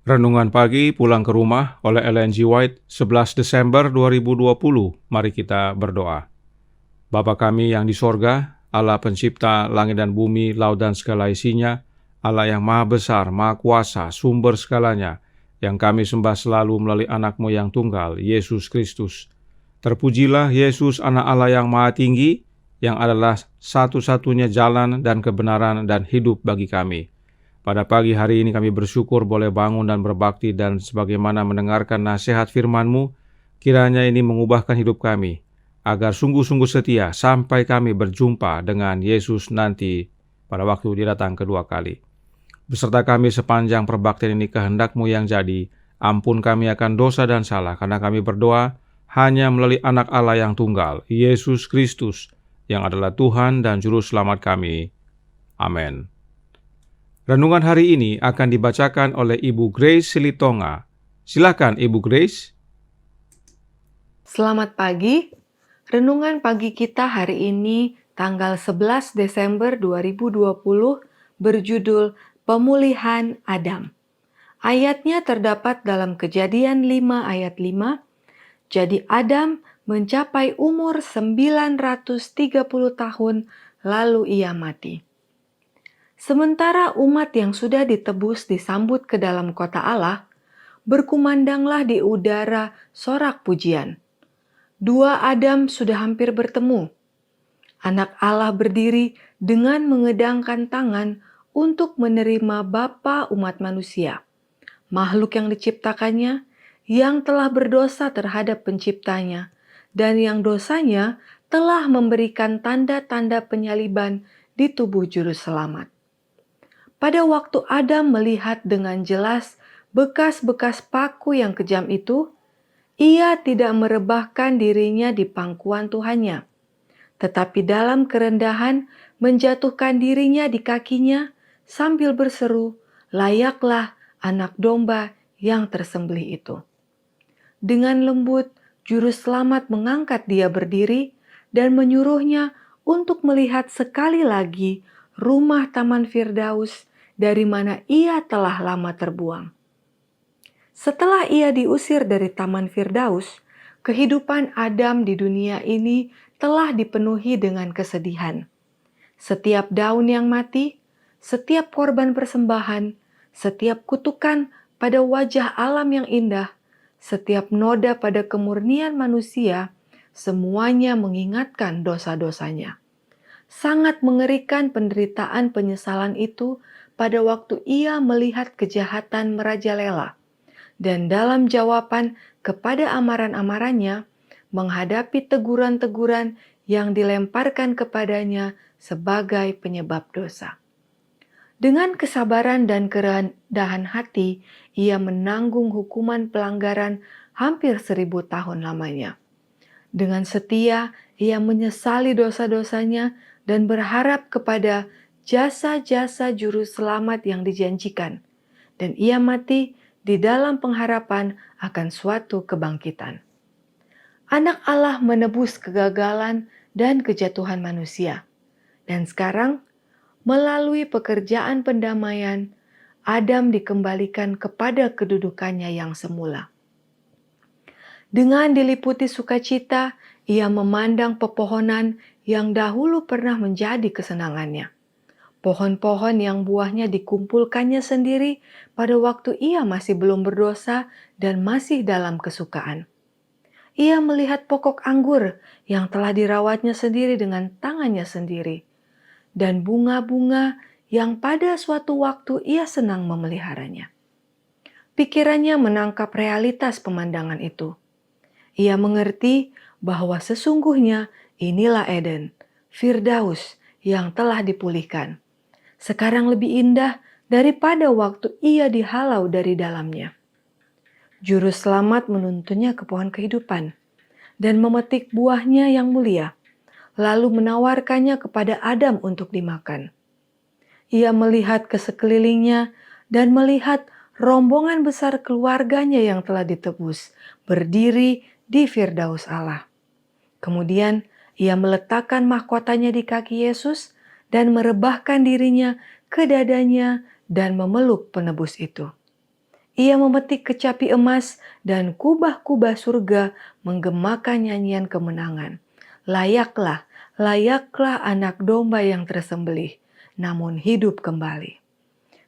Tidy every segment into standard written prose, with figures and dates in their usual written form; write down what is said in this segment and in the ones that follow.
Renungan pagi pulang ke rumah oleh Ellen G. White, 11 Desember 2020. Mari kita berdoa. Bapa kami yang di sorga, Allah pencipta langit dan bumi, laut dan segala isinya, Allah yang maha besar, maha kuasa, sumber segalanya, yang kami sembah selalu melalui anakmu yang tunggal, Yesus Kristus. Terpujilah Yesus, anak Allah yang maha tinggi, yang adalah satu-satunya jalan dan kebenaran dan hidup bagi kami. Pada pagi hari ini kami bersyukur boleh bangun dan berbakti dan sebagaimana mendengarkan nasihat firman-Mu, kiranya ini mengubahkan hidup kami, agar sungguh-sungguh setia sampai kami berjumpa dengan Yesus nanti pada waktu Dia datang kedua kali. Beserta kami sepanjang perbaktian ini kehendak-Mu yang jadi, ampun kami akan dosa dan salah, karena kami berdoa hanya melalui anak Allah yang tunggal, Yesus Kristus, yang adalah Tuhan dan Juru Selamat kami. Amin. Renungan hari ini akan dibacakan oleh Ibu Grace Silitonga. Silakan Ibu Grace. Selamat pagi. Renungan pagi kita hari ini tanggal 11 Desember 2020 berjudul Pemulihan Adam. Ayatnya terdapat dalam Kejadian 5 ayat 5. Jadi Adam mencapai umur 930 tahun lalu ia mati. Sementara umat yang sudah ditebus disambut ke dalam kota Allah, berkumandanglah di udara sorak pujian. Dua Adam sudah hampir bertemu. Anak Allah berdiri dengan mengedangkan tangan untuk menerima Bapa umat manusia, makhluk yang diciptakannya, yang telah berdosa terhadap penciptanya, dan yang dosanya telah memberikan tanda-tanda penyaliban di tubuh juru selamat. Pada waktu Adam melihat dengan jelas bekas-bekas paku yang kejam itu, ia tidak merebahkan dirinya di pangkuan Tuhannya, tetapi dalam kerendahan menjatuhkan dirinya di kakinya sambil berseru, "Layaklah anak domba yang tersembelih itu." Dengan lembut, juru selamat mengangkat dia berdiri dan menyuruhnya untuk melihat sekali lagi rumah Taman Firdaus dari mana ia telah lama terbuang. Setelah ia diusir dari Taman Firdaus, kehidupan Adam di dunia ini telah dipenuhi dengan kesedihan. Setiap daun yang mati, setiap korban persembahan, setiap kutukan pada wajah alam yang indah, setiap noda pada kemurnian manusia, semuanya mengingatkan dosa-dosanya. Sangat mengerikan penderitaan penyesalan itu pada waktu ia melihat kejahatan merajalela. Dan dalam jawaban kepada amaran-amarannya, menghadapi teguran-teguran yang dilemparkan kepadanya sebagai penyebab dosa. Dengan kesabaran dan kerendahan hati, ia menanggung hukuman pelanggaran hampir 1000 tahun lamanya. Dengan setia, ia menyesali dosa-dosanya dan berharap kepada jasa-jasa juru selamat yang dijanjikan. Dan ia mati di dalam pengharapan akan suatu kebangkitan. Anak Allah menebus kegagalan dan kejatuhan manusia. Dan sekarang, melalui pekerjaan pendamaian, Adam dikembalikan kepada kedudukannya yang semula. Dengan diliputi sukacita, ia memandang pepohonan yang dahulu pernah menjadi kesenangannya. Pohon-pohon yang buahnya dikumpulkannya sendiri pada waktu ia masih belum berdosa dan masih dalam kesukaan. Ia melihat pokok anggur yang telah dirawatnya sendiri dengan tangannya sendiri, dan bunga-bunga yang pada suatu waktu ia senang memeliharanya. Pikirannya menangkap realitas pemandangan itu. Ia mengerti bahwa sesungguhnya inilah Eden, Firdaus yang telah dipulihkan. Sekarang lebih indah daripada waktu ia dihalau dari dalamnya. Juru selamat menuntunnya ke pohon kehidupan dan memetik buahnya yang mulia, lalu menawarkannya kepada Adam untuk dimakan. Ia melihat ke sekelilingnya dan melihat rombongan besar keluarganya yang telah ditebus, berdiri di Firdaus Allah. Kemudian ia meletakkan mahkotanya di kaki Yesus dan merebahkan dirinya ke dadanya dan memeluk penebus itu. Ia memetik kecapi emas dan kubah-kubah surga menggemakan nyanyian kemenangan. Layaklah, layaklah anak domba yang tersembelih, namun hidup kembali.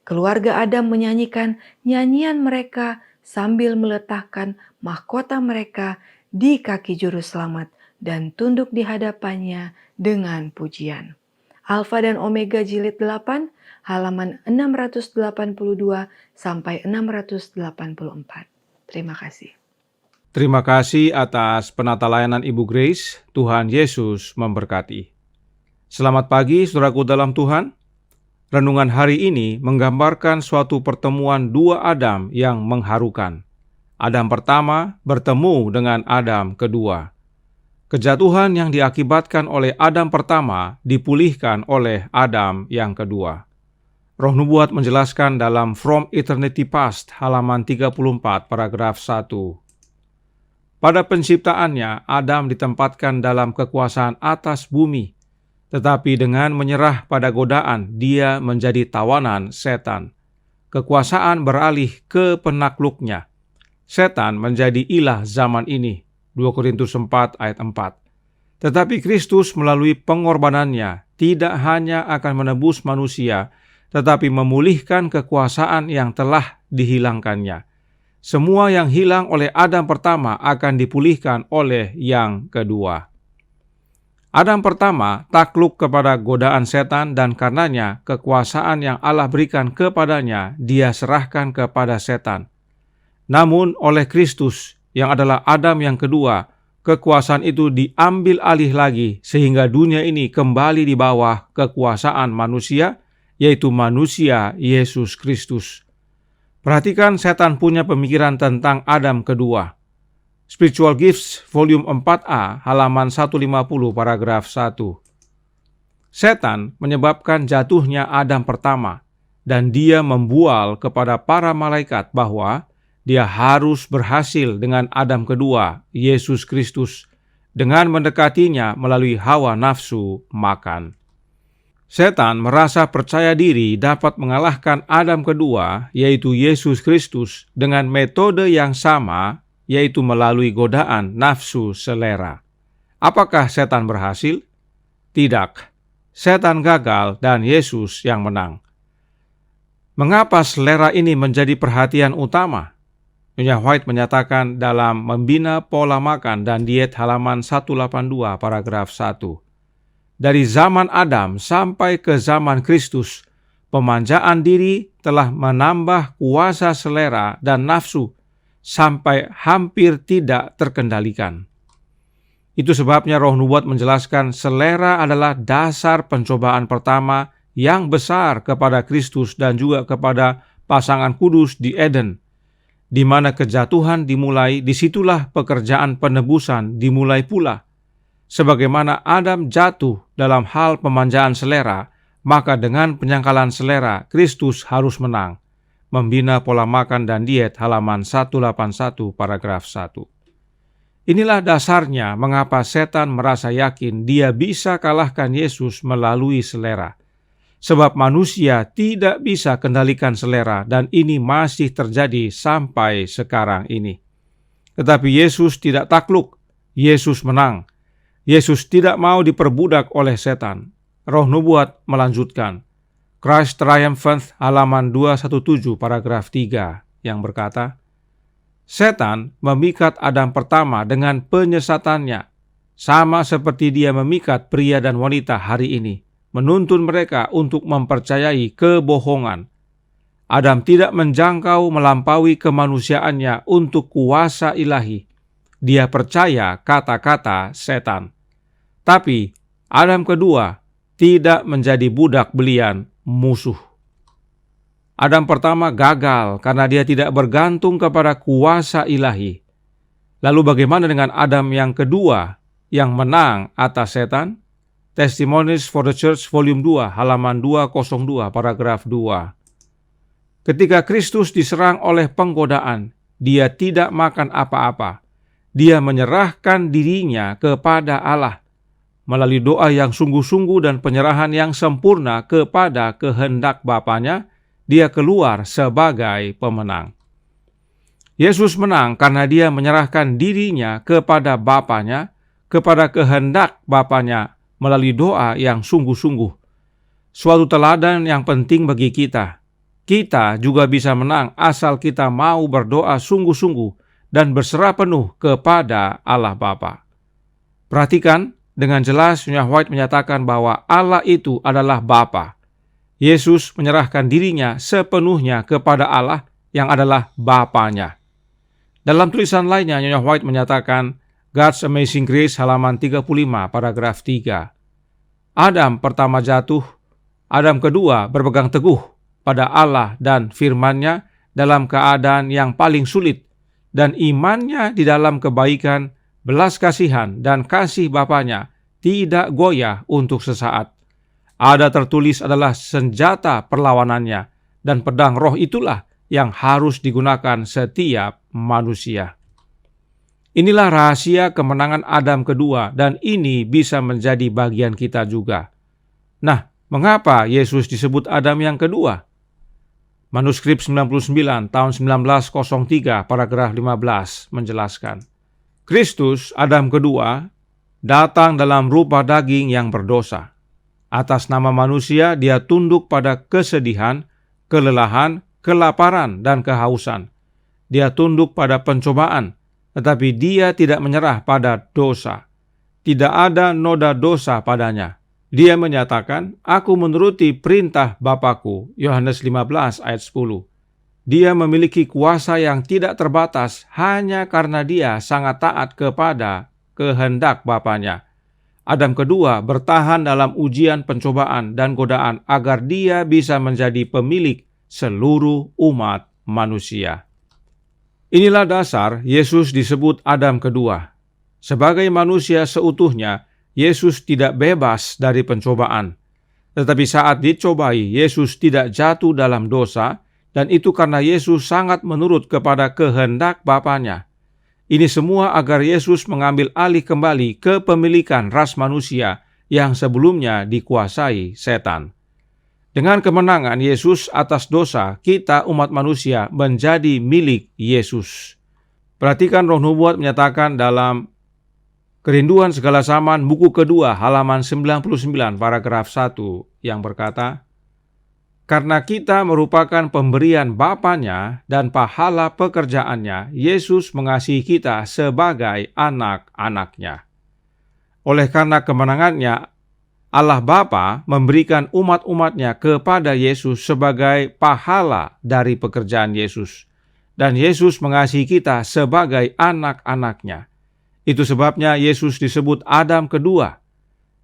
Keluarga Adam menyanyikan nyanyian mereka sambil meletakkan mahkota mereka di kaki juru selamat dan tunduk di hadapannya dengan pujian. Alfa dan Omega jilid 8, halaman 682 sampai 684. Terima kasih. Terima kasih atas penata layanan Ibu Grace. Tuhan Yesus memberkati. Selamat pagi saudaraku dalam Tuhan. Renungan hari ini menggambarkan suatu pertemuan dua Adam yang mengharukan. Adam pertama bertemu dengan Adam kedua. Kejatuhan yang diakibatkan oleh Adam pertama dipulihkan oleh Adam yang kedua. Roh Nubuat menjelaskan dalam From Eternity Past halaman 34 paragraf 1. Pada penciptaannya, Adam ditempatkan dalam kekuasaan atas bumi. Tetapi dengan menyerah pada godaan, dia menjadi tawanan setan. Kekuasaan beralih ke penakluknya. Setan menjadi ilah zaman ini. 2 Korintus 4 ayat 4. Tetapi Kristus melalui pengorbanannya tidak hanya akan menebus manusia, tetapi memulihkan kekuasaan yang telah dihilangkannya. Semua yang hilang oleh Adam pertama akan dipulihkan oleh yang kedua. Adam pertama takluk kepada godaan setan dan karenanya kekuasaan yang Allah berikan kepadanya dia serahkan kepada setan. Namun oleh Kristus yang adalah Adam yang kedua, kekuasaan itu diambil alih lagi sehingga dunia ini kembali di bawah kekuasaan manusia, yaitu manusia Yesus Kristus. Perhatikan setan punya pemikiran tentang Adam kedua. Spiritual Gifts, volume 4A, halaman 150, paragraf 1. Setan menyebabkan jatuhnya Adam pertama, dan dia membual kepada para malaikat bahwa dia harus berhasil dengan Adam kedua, Yesus Kristus, dengan mendekatinya melalui hawa nafsu makan. Setan merasa percaya diri dapat mengalahkan Adam kedua, yaitu Yesus Kristus, dengan metode yang sama, yaitu melalui godaan nafsu selera. Apakah setan berhasil? Tidak. Setan gagal dan Yesus yang menang. Mengapa selera ini menjadi perhatian utama? Nyonya White menyatakan dalam Membina Pola Makan dan Diet halaman 182 paragraf 1. Dari zaman Adam sampai ke zaman Kristus, pemanjaan diri telah menambah kuasa selera dan nafsu sampai hampir tidak terkendalikan. Itu sebabnya Roh Nubuat menjelaskan selera adalah dasar pencobaan pertama yang besar kepada Kristus dan juga kepada pasangan kudus di Eden. Di mana kejatuhan dimulai, disitulah pekerjaan penebusan dimulai pula. Sebagaimana Adam jatuh dalam hal pemanjaan selera, maka dengan penyangkalan selera, Kristus harus menang. Membina Pola Makan dan Diet halaman 181 paragraf 1. Inilah dasarnya mengapa setan merasa yakin dia bisa kalahkan Yesus melalui selera. Sebab manusia tidak bisa kendalikan selera dan ini masih terjadi sampai sekarang ini. Tetapi Yesus tidak takluk, Yesus menang. Yesus tidak mau diperbudak oleh setan. Roh Nubuat melanjutkan. Christ Triumphant halaman 217 paragraf 3 yang berkata, setan memikat Adam pertama dengan penyesatannya, sama seperti dia memikat pria dan wanita hari ini, menuntun mereka untuk mempercayai kebohongan. Adam tidak menjangkau melampaui kemanusiaannya untuk kuasa ilahi. Dia percaya kata-kata setan. Tapi Adam kedua tidak menjadi budak belian musuh. Adam pertama gagal karena dia tidak bergantung kepada kuasa ilahi. Lalu bagaimana dengan Adam yang kedua yang menang atas setan? Testimonies for the Church volume 2 halaman 202 paragraf 2. Ketika Kristus diserang oleh penggodaan, dia tidak makan apa-apa. Dia menyerahkan dirinya kepada Allah. Melalui doa yang sungguh-sungguh dan penyerahan yang sempurna kepada kehendak Bapanya, dia keluar sebagai pemenang. Yesus menang karena dia menyerahkan dirinya kepada Bapanya, kepada kehendak Bapanya melalui doa yang sungguh-sungguh. Suatu teladan yang penting bagi kita. Kita juga bisa menang asal kita mau berdoa sungguh-sungguh dan berserah penuh kepada Allah Bapa. Perhatikan, dengan jelas Nyonya White menyatakan bahwa Allah itu adalah Bapa. Yesus menyerahkan dirinya sepenuhnya kepada Allah yang adalah Bapanya. Dalam tulisan lainnya, Nyonya White menyatakan, God's Amazing Grace halaman 35 paragraf 3. Adam pertama jatuh, Adam kedua berpegang teguh pada Allah dan firman-Nya dalam keadaan yang paling sulit, dan imannya di dalam kebaikan, belas kasihan, dan kasih Bapanya tidak goyah untuk sesaat. Ada tertulis adalah senjata perlawanannya, dan pedang roh itulah yang harus digunakan setiap manusia. Inilah rahasia kemenangan Adam kedua, dan ini bisa menjadi bagian kita juga. Nah, mengapa Yesus disebut Adam yang kedua? Manuskrip 99 tahun 1903 paragraf 15 menjelaskan, Kristus, Adam kedua, datang dalam rupa daging yang berdosa. Atas nama manusia dia tunduk pada kesedihan, kelelahan, kelaparan, dan kehausan. Dia tunduk pada pencobaan, tetapi dia tidak menyerah pada dosa. Tidak ada noda dosa padanya. Dia menyatakan, aku menuruti perintah Bapakku, Yohanes 15 ayat 10. Dia memiliki kuasa yang tidak terbatas hanya karena dia sangat taat kepada kehendak Bapanya. Adam kedua bertahan dalam ujian, pencobaan, dan godaan agar dia bisa menjadi pemilik seluruh umat manusia. Inilah dasar Yesus disebut Adam kedua. Sebagai manusia seutuhnya, Yesus tidak bebas dari pencobaan. Tetapi saat dicobai, Yesus tidak jatuh dalam dosa, dan itu karena Yesus sangat menurut kepada kehendak Bapanya. Ini semua agar Yesus mengambil alih kembali kepemilikan ras manusia yang sebelumnya dikuasai setan. Dengan kemenangan Yesus atas dosa, kita umat manusia menjadi milik Yesus. Perhatikan Roh Nubuat menyatakan dalam Kerinduan Segala Zaman buku kedua halaman 99 paragraf 1 yang berkata, karena kita merupakan pemberian Bapanya dan pahala pekerjaannya, Yesus mengasihi kita sebagai anak-anaknya. Oleh karena kemenangannya, Allah Bapa memberikan umat-umatnya kepada Yesus sebagai pahala dari pekerjaan Yesus. Dan Yesus mengasihi kita sebagai anak-anaknya. Itu sebabnya Yesus disebut Adam kedua.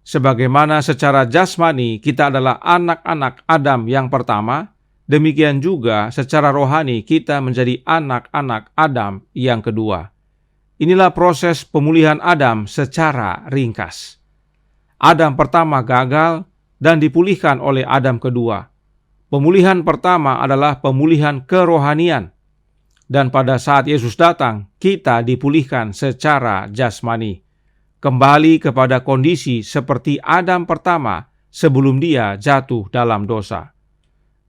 Sebagaimana secara jasmani kita adalah anak-anak Adam yang pertama, demikian juga secara rohani kita menjadi anak-anak Adam yang kedua. Inilah proses pemulihan Adam secara ringkas. Adam pertama gagal dan dipulihkan oleh Adam kedua. Pemulihan pertama adalah pemulihan kerohanian. Dan pada saat Yesus datang, kita dipulihkan secara jasmani. Kembali kepada kondisi seperti Adam pertama sebelum dia jatuh dalam dosa.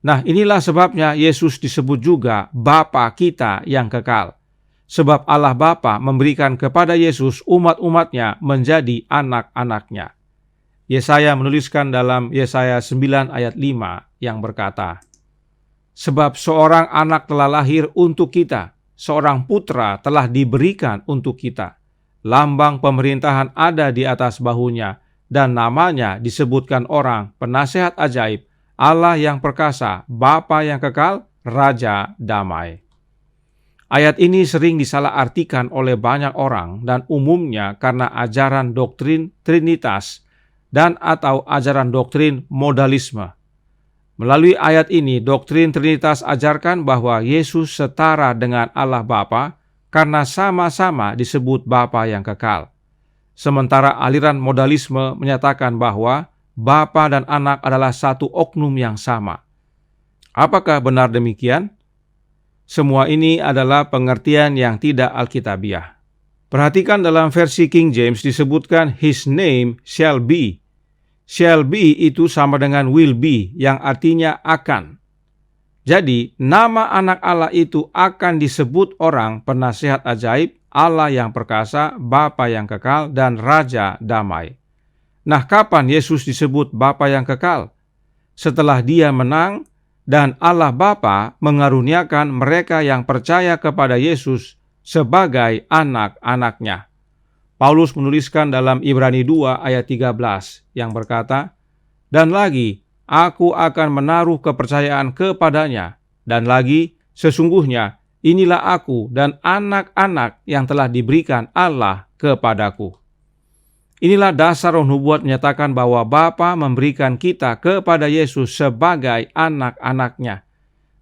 Nah, inilah sebabnya Yesus disebut juga Bapa kita yang kekal. Sebab Allah Bapa memberikan kepada Yesus umat-umatnya menjadi anak-anaknya. Yesaya menuliskan dalam Yesaya 9 ayat 5 yang berkata, sebab seorang anak telah lahir untuk kita, seorang putra telah diberikan untuk kita. Lambang pemerintahan ada di atas bahunya, dan namanya disebutkan orang, penasehat ajaib, Allah yang perkasa, Bapa yang kekal, Raja damai. Ayat ini sering disalahartikan oleh banyak orang dan umumnya karena ajaran doktrin Trinitas dan atau ajaran doktrin modalisme. Melalui ayat ini, doktrin Trinitas ajarkan bahwa Yesus setara dengan Allah Bapa, karena sama-sama disebut Bapa yang kekal. Sementara aliran modalisme menyatakan bahwa Bapa dan Anak adalah satu oknum yang sama. Apakah benar demikian? Semua ini adalah pengertian yang tidak alkitabiah. Perhatikan dalam versi King James disebutkan His name shall be. Shall be itu sama dengan will be yang artinya akan. Jadi, nama anak Allah itu akan disebut orang penasihat ajaib, Allah yang perkasa, Bapa yang kekal, dan Raja damai. Nah, kapan Yesus disebut Bapa yang kekal? Setelah Dia menang dan Allah Bapa mengaruniakan mereka yang percaya kepada Yesus sebagai anak-anaknya. Paulus menuliskan dalam Ibrani 2 ayat 13 yang berkata, "Dan lagi, aku akan menaruh kepercayaan kepadanya. Dan lagi, sesungguhnya inilah aku dan anak-anak yang telah diberikan Allah kepadaku." Inilah dasar Roh Nubuat menyatakan bahwa Bapa memberikan kita kepada Yesus sebagai anak-anaknya.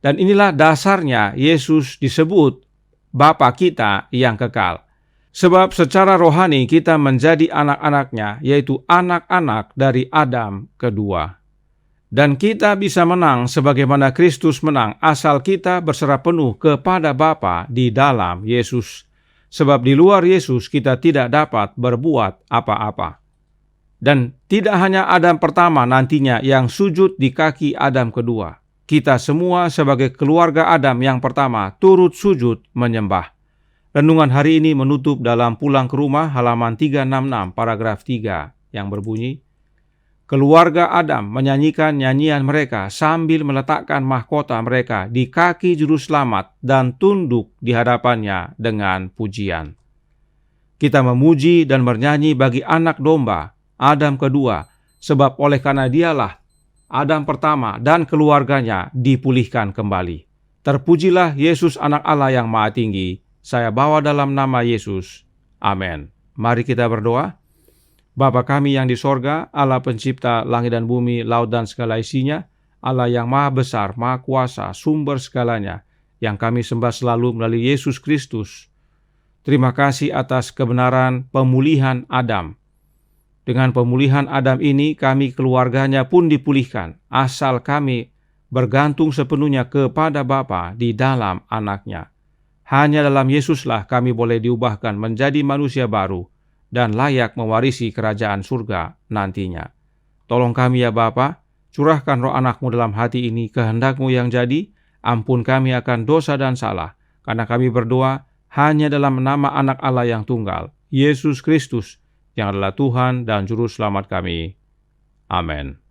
Dan inilah dasarnya Yesus disebut Bapa kita yang kekal. Sebab secara rohani kita menjadi anak-anaknya, yaitu anak-anak dari Adam kedua. Dan kita bisa menang sebagaimana Kristus menang asal kita berserah penuh kepada Bapa di dalam Yesus. Sebab di luar Yesus kita tidak dapat berbuat apa-apa. Dan tidak hanya Adam pertama nantinya yang sujud di kaki Adam kedua. Kita semua sebagai keluarga Adam yang pertama turut sujud menyembah. Renungan hari ini menutup dalam Pulang ke Rumah halaman 366 paragraf 3 yang berbunyi, keluarga Adam menyanyikan nyanyian mereka sambil meletakkan mahkota mereka di kaki Juru Selamat dan tunduk di hadapannya dengan pujian. Kita memuji dan bernyanyi bagi anak domba, Adam kedua, sebab oleh karena dialah Adam pertama dan keluarganya dipulihkan kembali. Terpujilah Yesus anak Allah yang maha tinggi. Saya bawa dalam nama Yesus. Amin. Mari kita berdoa. Bapa kami yang di sorga, Allah pencipta langit dan bumi, laut dan segala isinya, Allah yang maha besar, maha kuasa, sumber segalanya, yang kami sembah selalu melalui Yesus Kristus. Terima kasih atas kebenaran pemulihan Adam. Dengan pemulihan Adam ini, kami keluarganya pun dipulihkan, asal kami bergantung sepenuhnya kepada Bapa di dalam anaknya. Hanya dalam Yesuslah kami boleh diubahkan menjadi manusia baru dan layak mewarisi kerajaan surga nantinya. Tolong kami ya Bapa, curahkan roh anak-Mu dalam hati ini, kehendak-Mu yang jadi, ampun kami akan dosa dan salah, karena kami berdoa hanya dalam nama anak Allah yang tunggal, Yesus Kristus, yang adalah Tuhan dan Juru Selamat kami. Amin.